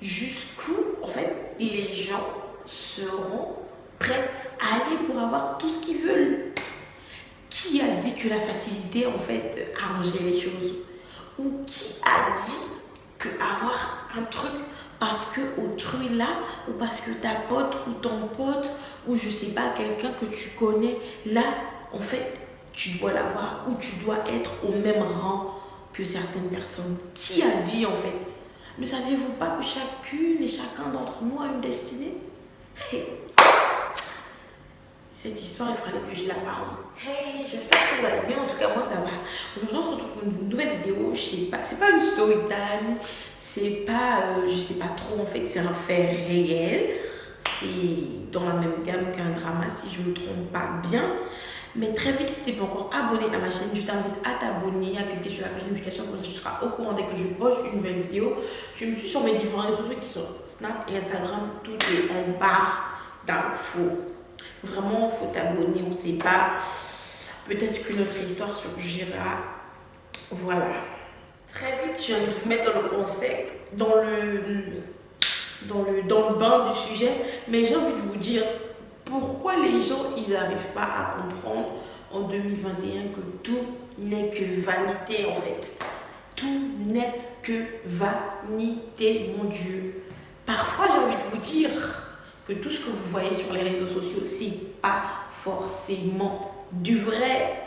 jusqu'où, en fait, les gens seront prêts à aller pour avoir tout ce qu'ils veulent. Qui a dit que la facilité, en fait, arrangeait les choses? Ou qui a dit que avoir un truc parce que autrui là, ou parce que ta pote ou ton pote, ou je sais pas, quelqu'un que tu connais là, en fait, tu dois l'avoir, ou tu dois être au même rang que certaines personnes? Qui a dit, en fait? Ne saviez-vous pas que chacune et chacun d'entre nous a une destinée? Cette histoire, il fallait que je la parle. Hey, j'espère que vous allez bien. En tout cas, moi, ça va. Aujourd'hui, on se retrouve pour une nouvelle vidéo. Je sais pas, c'est pas une story time. C'est pas, je sais pas trop. En fait, c'est un fait réel. C'est dans la même gamme qu'un drama, si je me trompe pas bien. Mais très vite, si tu n'es pas encore abonné à ma chaîne, je t'invite à t'abonner, à cliquer sur la cloche de notification, comme ça tu seras au courant dès que je poste une nouvelle vidéo. Je me suis sur mes différents réseaux sociaux qui sont Snap et Instagram. Tout est en barre d'infos. Vraiment, il faut t'abonner, on ne sait pas. Peut-être qu'une autre histoire surgira. Voilà. Très vite, j'ai envie de vous mettre dans le concept, dans le bain du sujet. Mais j'ai envie de vous dire pourquoi les gens, ils n'arrivent pas à comprendre en 2021 que tout n'est que vanité, en fait. Tout n'est que vanité, mon Dieu. Parfois, j'ai envie de vous dire que tout ce que vous voyez sur les réseaux sociaux, c'est pas forcément du vrai.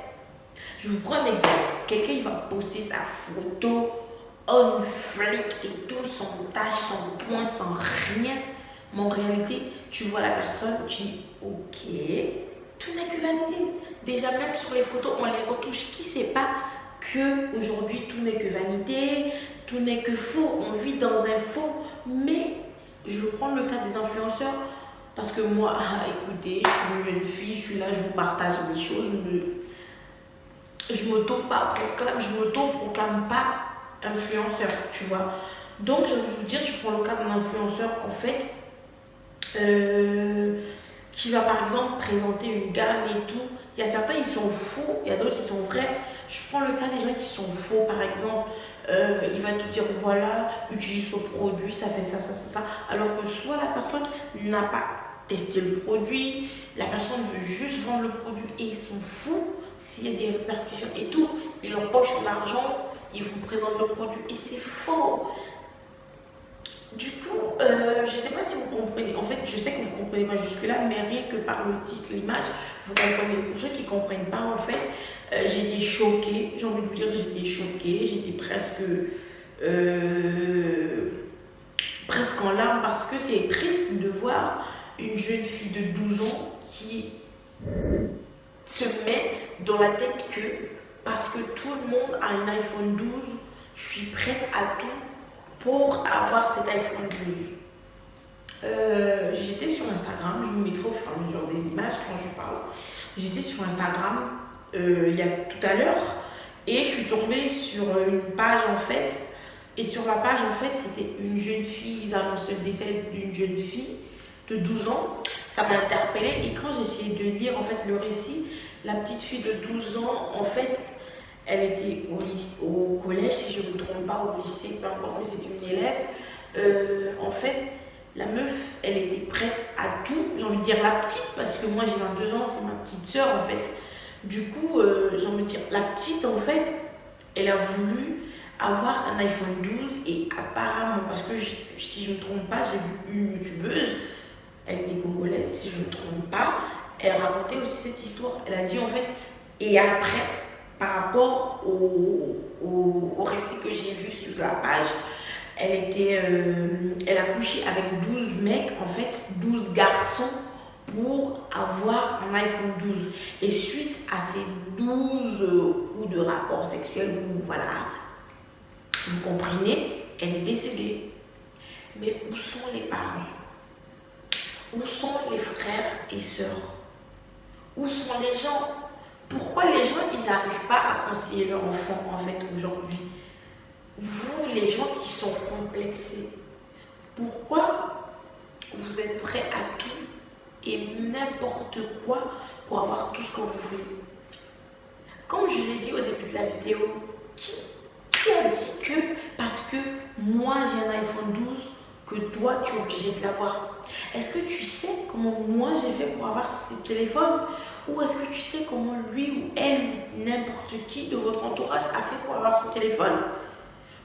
Je vous prends un exemple. Quelqu'un, il va poster sa photo on flic et tout, sans tache, sans point, sans rien. Mais en réalité, tu vois la personne, tu dis ok, tout n'est que vanité. Déjà, même sur les photos, on les retouche. Qui sait pas que aujourd'hui tout n'est que vanité, tout n'est que faux. On vit dans un faux. Mais je vais prendre le cas des influenceurs parce que moi, écoutez, je suis une jeune fille, je suis là, je vous partage mes choses. Je m'auto-proclame pas influenceur, tu vois. Donc, je vais vous dire, je prends le cas d'un influenceur, en fait, qui va par exemple présenter une gamme et tout. Il y a certains, ils sont faux, il y a d'autres, ils sont vrais. Je prends le cas des gens qui sont faux, par exemple. Il va te dire, voilà, utilise ce produit, ça fait ça, ça, ça, ça. Alors que soit la personne n'a pas testé le produit, la personne veut juste vendre le produit et ils sont fous. S'il y a des répercussions et tout, ils empochent l'argent, ils vous présentent le produit et c'est faux. Du coup, je ne sais pas si vous comprenez. En fait, je sais que vous ne comprenez pas jusque-là, mais rien que par le titre, l'image, vous comprenez. Pour ceux qui ne comprennent pas, en fait, j'ai été choquée. J'ai envie de vous dire, j'ai été choquée. J'étais presque en larmes parce que c'est triste de voir une jeune fille de 12 ans qui se met dans la tête que parce que tout le monde a un iPhone 12, je suis prête à tout pour avoir cet iPhone 12. J'étais sur Instagram, je vous mettrai au fur et à mesure des images quand je parle. J'étais sur Instagram il y a tout à l'heure et je suis tombée sur une page en fait. Et sur la page en fait, c'était une jeune fille, ils annonçaient le décès d'une jeune fille de 12 ans. Ça m'a interpellée et quand j'ai essayé de lire en fait le récit, la petite fille de 12 ans, en fait, elle était au collège, si je ne me trompe pas, au lycée, peu importe, mais c'était une élève. En fait, la meuf, elle était prête à tout. J'ai envie de dire la petite, parce que moi j'ai 22 ans, c'est ma petite soeur en fait. Du coup, j'ai envie de dire, la petite en fait, elle a voulu avoir un iPhone 12 et apparemment, parce que si je ne me trompe pas, j'ai vu une youtubeuse, elle était congolaise, si je ne me trompe pas, elle racontait aussi cette histoire. Elle a dit en fait, et après, par rapport au récit que j'ai vu sur la page, elle a couché avec 12 mecs, en fait, 12 garçons pour avoir un iPhone 12. Et suite à ces 12 coups de rapport sexuel, voilà, vous comprenez, elle est décédée. Mais où sont les parents? Où sont les frères et sœurs? Où sont les gens? Pourquoi les gens, ils n'arrivent pas à conseiller leur enfant, en fait, aujourd'hui? Vous, les gens qui sont complexés, pourquoi vous êtes prêts à tout et n'importe quoi pour avoir tout ce que vous voulez? Comme je l'ai dit au début de la vidéo, qui a dit que parce que moi j'ai un iPhone 12, que toi, tu es obligé de l'avoir? Est-ce que tu sais comment moi j'ai fait pour avoir ce téléphone? Ou est-ce que tu sais comment lui ou elle, n'importe qui de votre entourage a fait pour avoir son téléphone?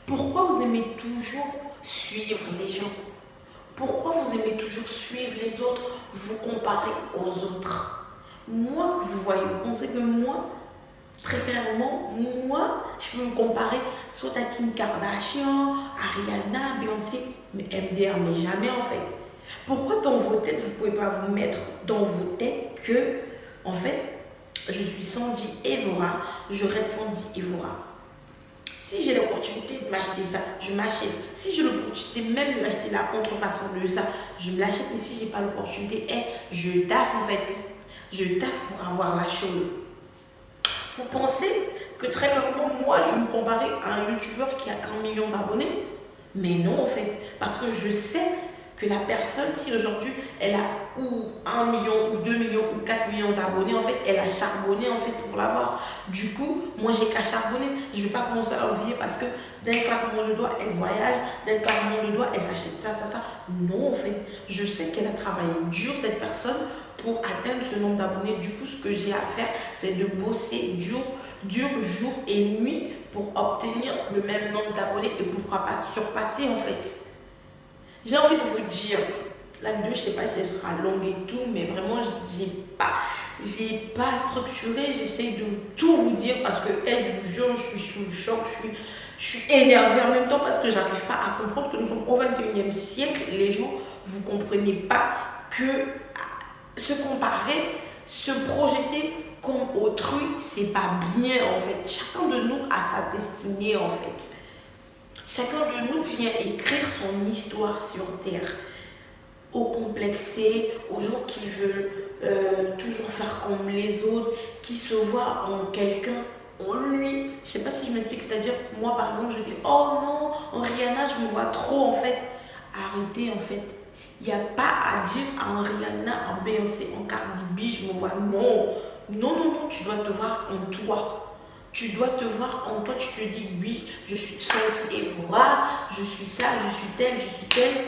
Pourquoi vous aimez toujours suivre les gens? Pourquoi vous aimez toujours suivre les autres, vous comparer aux autres? Moi, que vous voyez, vous pensez que moi, très clairement, moi, je peux me comparer soit à Kim Kardashian, à Rihanna, Beyoncé, mais MDR, mais jamais en fait. Pourquoi dans vos têtes, vous ne pouvez pas vous mettre dans vos têtes que, en fait, je suis Sandy Evora, je reste Sandy Evora. Si j'ai l'opportunité de m'acheter ça, je m'achète. Si j'ai l'opportunité même de m'acheter la contrefaçon de ça, je me l'achète. Mais si je n'ai pas l'opportunité, je taffe en fait. Je taffe pour avoir la chose. Vous pensez que très clairement, moi, je me comparais à un youtubeur qui a 1 million d'abonnés? Mais non, en fait. Parce que je sais que la personne, si aujourd'hui, elle a ou 1 million, ou 2 millions, ou 4 millions d'abonnés, en fait, elle a charbonné, en fait, pour l'avoir. Du coup, moi, j'ai qu'à charbonner. Je ne vais pas commencer à l'envier parce que d'un claquement de doigts, elle voyage, d'un claquement de doigts, elle s'achète ça, ça, ça. Non, en fait, je sais qu'elle a travaillé dur, cette personne, pour atteindre ce nombre d'abonnés. Du coup, ce que j'ai à faire, c'est de bosser dur jour et nuit pour obtenir le même nombre d'abonnés et pourquoi pas surpasser, en fait. J'ai envie de vous dire, la vidéo, je ne sais pas si elle sera longue et tout, mais vraiment, j'ai pas structuré, j'essaie de tout vous dire parce que, je vous jure, je suis sous le choc, je suis énervée en même temps parce que j'arrive pas à comprendre que nous sommes au 21e siècle. Les gens, vous comprenez pas que se comparer, se projeter comme autrui, c'est pas bien en fait. Chacun de nous a sa destinée en fait. Chacun de nous vient écrire son histoire sur Terre. Aux complexés, aux gens qui veulent toujours faire comme les autres, qui se voient en quelqu'un, en lui. Je sais pas si je m'explique, c'est-à-dire, moi par exemple, je dis, oh non, en Rihanna, je me vois trop en fait. Arrêtez en fait. Il n'y a pas à dire à un Rihanna, en Beyoncé, en Cardi B, je me vois, non. Non, non, non, tu dois te voir en toi. Tu dois te voir en toi, tu te dis, oui, je suis Sandy Evora, je suis ça, je suis telle, je suis telle.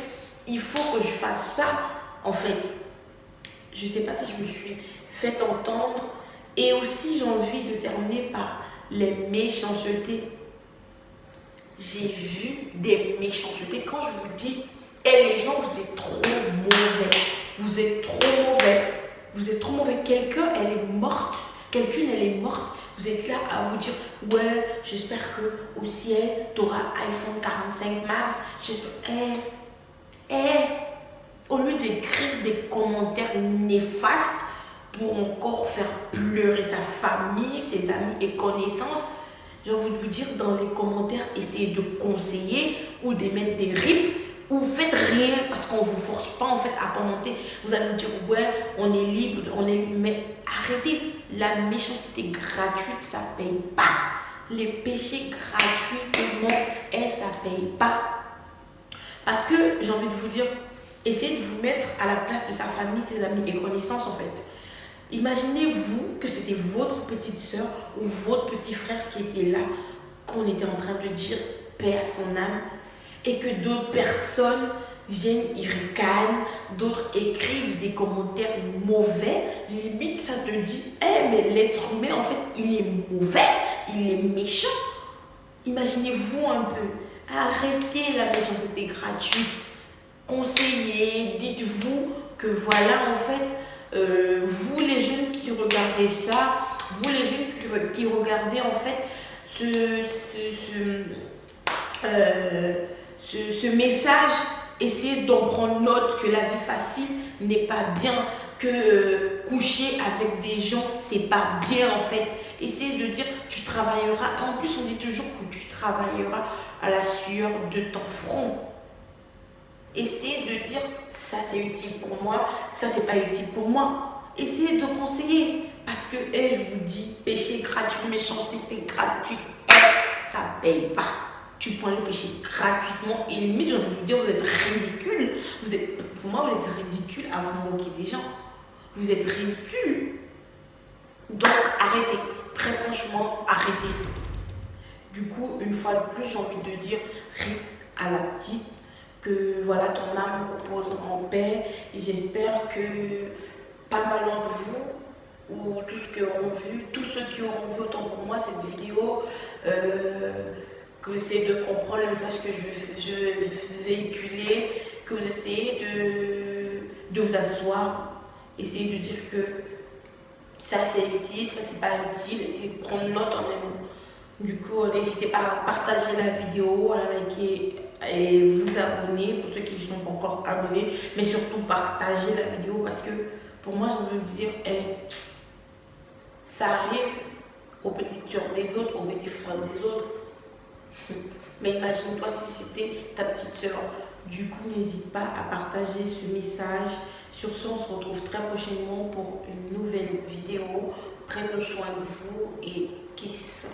Il faut que je fasse ça, en fait. Je ne sais pas si je me suis fait entendre. Et aussi, j'ai envie de terminer par les méchancetés. J'ai vu des méchancetés. Quand je vous dis, les gens, vous êtes trop mauvais. Vous êtes trop mauvais. Vous êtes trop mauvais. Quelqu'un, elle est morte. Quelqu'une, elle est morte. Vous êtes là à vous dire, ouais, j'espère que au ciel, tu auras iPhone 45 Max. J'espère. Au lieu d'écrire des commentaires néfastes pour encore faire pleurer sa famille, ses amis et connaissances, j'ai envie de vous dire dans les commentaires, essayez de conseiller ou de mettre des rips ou faites rien parce qu'on ne vous force pas en fait à commenter. Vous allez me dire, ouais, on est libre, mais arrêtez. La méchanceté gratuite, ça ne paye pas. Les péchés gratuits, ça ne paye pas. Parce que j'ai envie de vous dire, essayez de vous mettre à la place de sa famille, ses amis et connaissances en fait. Imaginez-vous que c'était votre petite soeur ou votre petit frère qui était là, qu'on était en train de dire paix à son âme, et que d'autres personnes viennent, ils ricanent, d'autres écrivent des commentaires mauvais. Limite, ça te dit, mais l'être humain, en fait, il est mauvais, il est méchant. Imaginez-vous un peu. Arrêtez la méchanceté gratuite. Conseillez, dites-vous que voilà, en fait, vous les jeunes qui regardez ça, vous les jeunes qui regardez en fait ce message, essayez d'en prendre note que la vie facile n'est pas bien, que coucher avec des gens, c'est pas bien en fait. Essayez de dire, tu travailleras, en plus on dit toujours que tu travailleras à la sueur de ton front. Essayez de dire, ça c'est utile pour moi, ça c'est pas utile pour moi. Essayez de conseiller, parce que, je vous dis, péché gratuit, méchanceté gratuite, ça paye pas. Tu prends le péché gratuitement et limite, j'ai envie de vous dire, vous êtes ridicule. Pour moi, vous êtes ridicule à vous moquer des gens. Vous êtes ridicule. Donc, arrêtez. Très franchement, arrêtez. Du coup, une fois de plus, j'ai envie de dire, rip à la petite. que voilà, ton âme repose en paix. Et j'espère que pas mal d'entre vous, ou tous ceux qui auront vu autant pour moi cette vidéo, que vous essayez de comprendre le message que je vais véhiculer, que vous essayez de vous asseoir, essayer de dire que ça c'est utile, ça c'est pas utile, essayez de prendre note en même. Du coup, n'hésitez pas à partager la vidéo, à la liker et vous abonner pour ceux qui ne sont pas encore abonnés, mais surtout partager la vidéo parce que pour moi, je veux dire, ça arrive aux petites sœurs des autres, aux petits frères des autres. Mais imagine-toi si c'était ta petite sœur. Du coup, n'hésite pas à partager ce message. Sur ce, on se retrouve très prochainement pour une nouvelle vidéo. Prenez soin de vous et kiss.